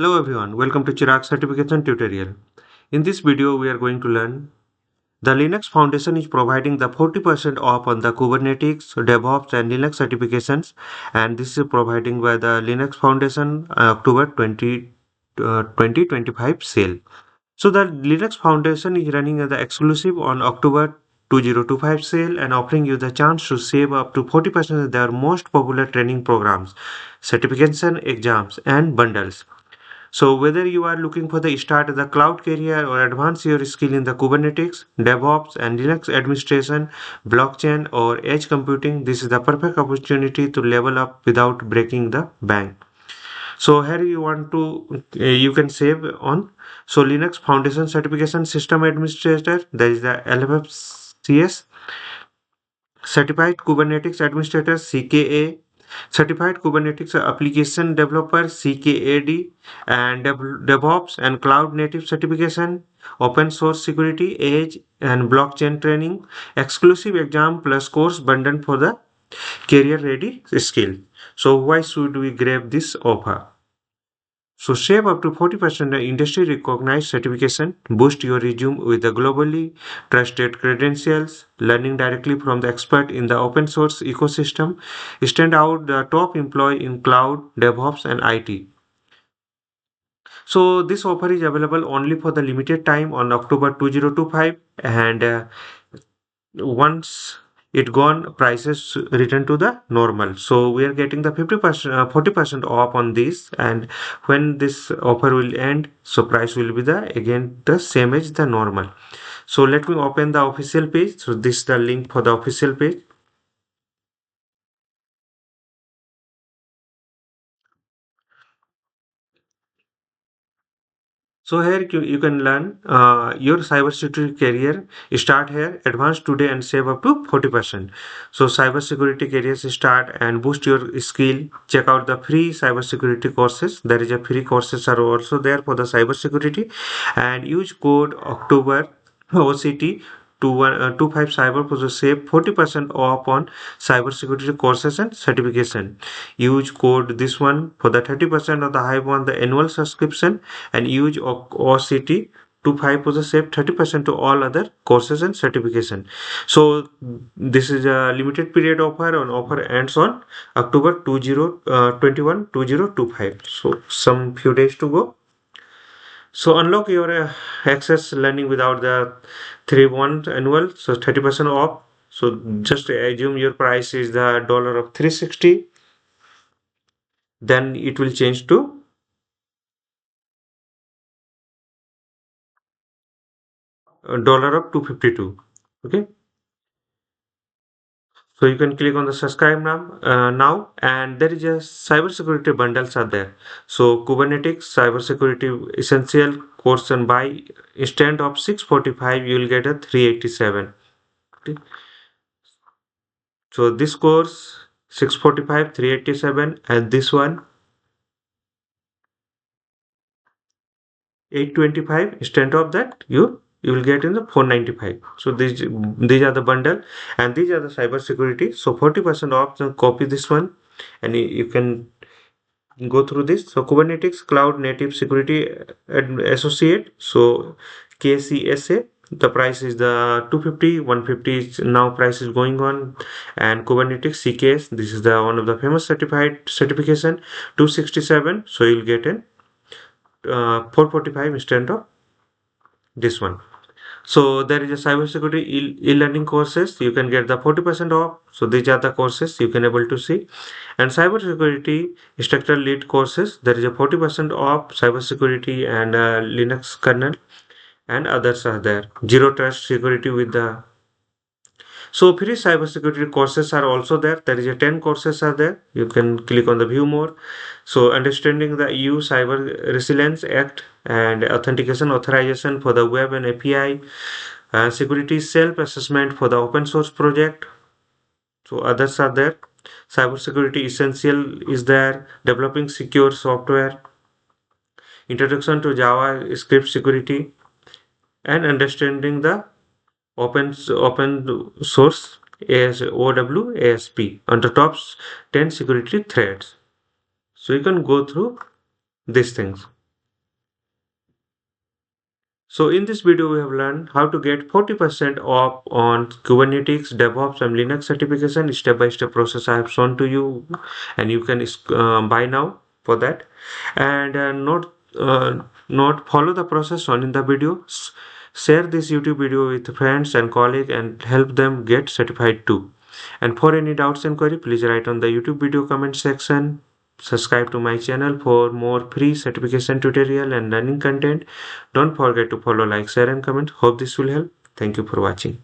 Hello everyone, welcome to Chirag certification tutorial. In this video we are going to learn the Linux Foundation is providing the 40% off on the Kubernetes, DevOps and Linux certifications, and this is providing by the Linux Foundation October 2025 sale. So the Linux Foundation is running the exclusive on October 2025 sale and offering you the chance to save up to 40% of their most popular training programs, certification exams and bundles. So whether you are looking for the start the cloud career or advance your skill in the Kubernetes, DevOps and Linux administration, blockchain or edge computing, this is the perfect opportunity to level up without breaking the bank. So here you want to you can save on Linux Foundation Certification System Administrator, that is the LFCS, Certified Kubernetes Administrator CKA, Certified Kubernetes Application Developer CKAD, and DevOps and Cloud Native Certification, Open Source Security, Edge and Blockchain Training, exclusive exam plus course bundle for the career ready skill. So why should we grab this offer? So save up to 40% industry recognized certification, boost your resume with the globally trusted credentials, learning directly from the expert in the open source ecosystem, stand out the top employee in cloud, DevOps and IT. So this offer is available only for the limited time on October 2025, and once it gone, prices return to the normal. So we are getting the 50% 40% off on this, and when this offer will end, so price will be the again the same as the normal. So let me open the official page. So this is the link for the official page. So here you can learn your cybersecurity career. Start here, advance today and save up to 40%. So cybersecurity careers start and boost your skill. Check out the free cybersecurity courses. There is a free courses are also there for the cybersecurity, and use code October OCT 25 cyber for the save 40% off on cybersecurity courses and certification. Use code this one for the 30% of the high one the annual subscription, and use OCT to 5 for the save 30% to all other courses and certification. So this is a limited period offer, and offer ends on October 2021 2025. So some few days to go. So unlock your access learning without the 3 month annual, so 30% off. So just assume your price is the dollar of 360, then it will change to dollar of 252. Okay, so you can click on the subscribe now, and there is a cybersecurity bundles are there. So Kubernetes cybersecurity essential course, and buy instead of 645 you will get a 387. Okay. So this course 645 387, and this one 825. Instead of that you will get in the 495. So these are the bundle, and these are the cyber security. So 40% off. So copy this one, and you can go through this. So Kubernetes Cloud Native Security Associate. So KCSA. The price is the 250, 150 is now price is going on, and Kubernetes CKS. This is the one of the famous certified certification 267. So you'll get in 445 instead of this one. So there is a cybersecurity e-learning courses. You can get the 40% off. So these are the courses you can able to see. And cybersecurity structural lead courses. There is a 40% off cybersecurity and Linux kernel, and others are there. Zero trust security with the. So free cybersecurity courses are also there. There is a 10 courses are there. You can click on the view more. So understanding the EU Cyber Resilience Act and authentication authorization for the web and API, security self-assessment for the open source project. So others are there. Cybersecurity essential is there. Developing secure software. Introduction to JavaScript security, and understanding the open source as OWASP on the top 10 security threats. So you can go through these things. So in this video, we have learned how to get 40% off on Kubernetes, DevOps, and Linux certification. Step-by-step process I have shown to you, and you can buy now for that. And not follow the process shown in the video. Share this YouTube video with friends and colleagues and help them get certified too. And for any doubts and query, please write on the YouTube video comment section. Subscribe to my channel for more free certification tutorial and learning content. Don't forget to follow, like, share and comment. Hope this will help. Thank you for watching.